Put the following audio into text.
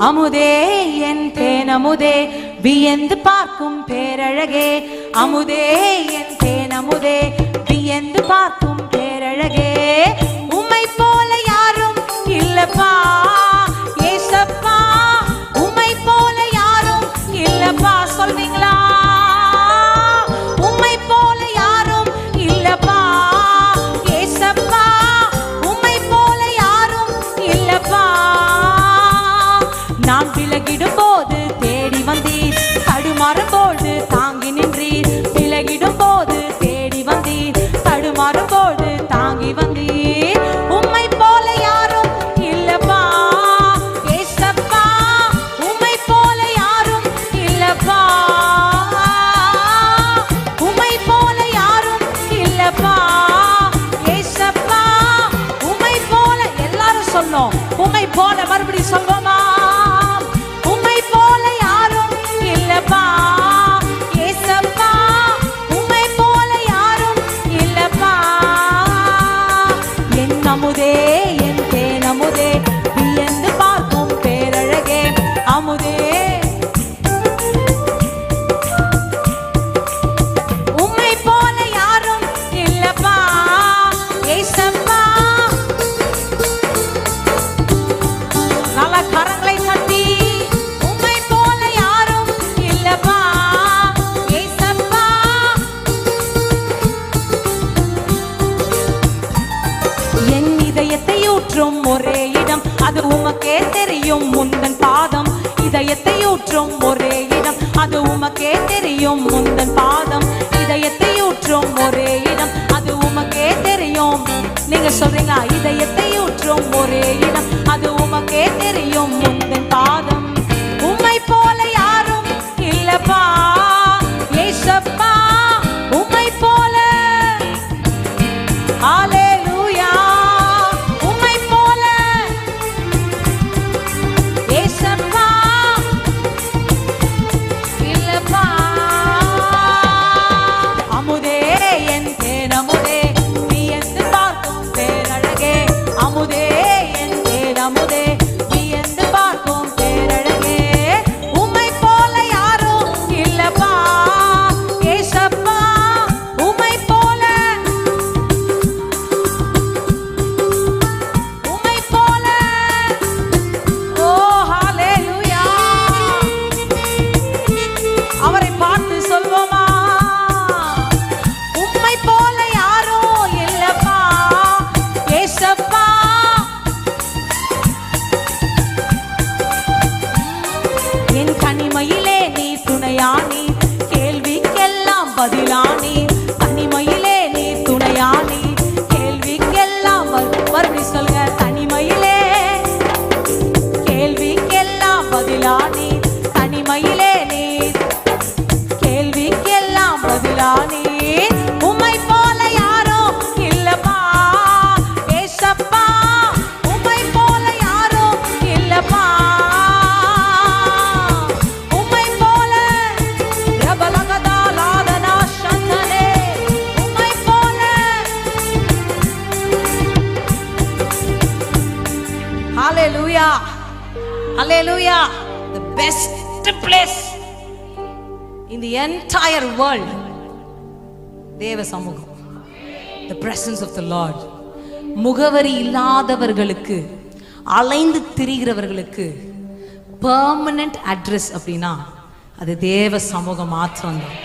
அமுதே என் தேனமுதே வியந்து பார்க்கும் பேரழகே, அமுதே என் தேனமுதே வியந்து பார்க்கும் பேரழகே, உம்மை போல யாரும் இல்லப்பா ஏசப்பா, உம்மை போல யாரும் இல்லப்பா. சொல்வீங்களா? உம்மை போல யாரும் இல்லப்பா ஏசப்பா, உம்மை போல யாரும் இல்லப்பா. நான் விலகிடும் போது தேடி வந்தீர், தடுமாறும் போது தாங்கி நின்றீர். விலகிடும் போது தேடி வந்தீர், தடுமாறும் போது தாங்கி வந்தீர். உம்மை போல யாரும் இல்லப்பா ஏசப்பா, உம்மை போல யாரும் இல்லப்பா, உம்மை போல யாரும் இல்லப்பா ஏசப்பா, உம்மை போல. எல்லாரும் சொன்னோம் உம்மை போல. மறுபடியும் சொல்வோமா? உம்மை போல யாரும் இல்லப்பா ஏசப்பா, உம்மை போல யாரும் இல்லப்பா. என் அமுதே என் தேனமுதே வியந்து பார்க்கும் பேரழகே, அமுதே உம்மை போல யாரும் இல்லப்பா ஏசப்பா. நல்ல கரங்களை தட்டி உம்மை போல யாரும் இல்லப்பா ஏசப்பா. என் இதயத்தை ஊற்றும் ஒரே இடம், அது உமக்கே தெரியும் முந்தன் பாதம். இதயத்தை ஊற்றும் ஒரே இடம், அது உமக்கே தெரியும் முந்தன் பாதம். இதயத்தை ஊற்றும் ஒரே இடம், அது உமக்கே தெரியும். நீங்க சொல்றீங்க இதயத்தை ஊற்றும் ஒரே இடம், அது உமக்கே தெரியும் முந்தன் பாதம். உம்மை போல யாரும் இல்லப்பா ஏசப்பா, உம்மை போல. ஹல்லேலூயா. உம்மை போல ஏசப்பா இல்லப்பா. அமுதே என் தேனமுதே வியந்து பார்க்கும் பேரழகே, அமுதே என் தேனமுதே வியந்து பார்க்கும் பேரழகே, உம்மை போல யாரும் இல்லப்பா ஏசப்பா, உம்மை போல. உம்மை போல. ஓ ஹல்லேலூயா. அவரை பார்த்து சொல்வோமா? உம்மை போல யாரும் இல்லப்பா ஏசப்பா. என் தனிமையிலே நீ துணையானி, கேள்விக்கெல்லாம் பதிலானி. தனிமையிலே நீ துணையானி, கேள்விக்கெல்லாம் மறுபடி சொல்லுங்க. தனிமையிலே கேள்விக்கெல்லாம் பதிலானி, தனிமையிலே நீ கேள்விக்கெல்லாம் பதிலானி. உம்மை போல யாரும் இல்லப்பா ஏசப்பா, உம்மை போல யாரும் இல்லப்பா. உம்மை போல ரபலகதா லாதனா சந்தனே, உம்மை போல. ஹல்லேலூயா. ஹல்லேலூயா. The best place in the entire world, தேவ சமூகம். The presence of the Lord. முகவரி இல்லாதவர்களுக்கு, அலைந்து திரிகிறவர்களுக்கு பெர்மனன்ட் அட்ரஸ் அப்படின்னா அது தேவ சமூகம் மாத்திரம்தான்.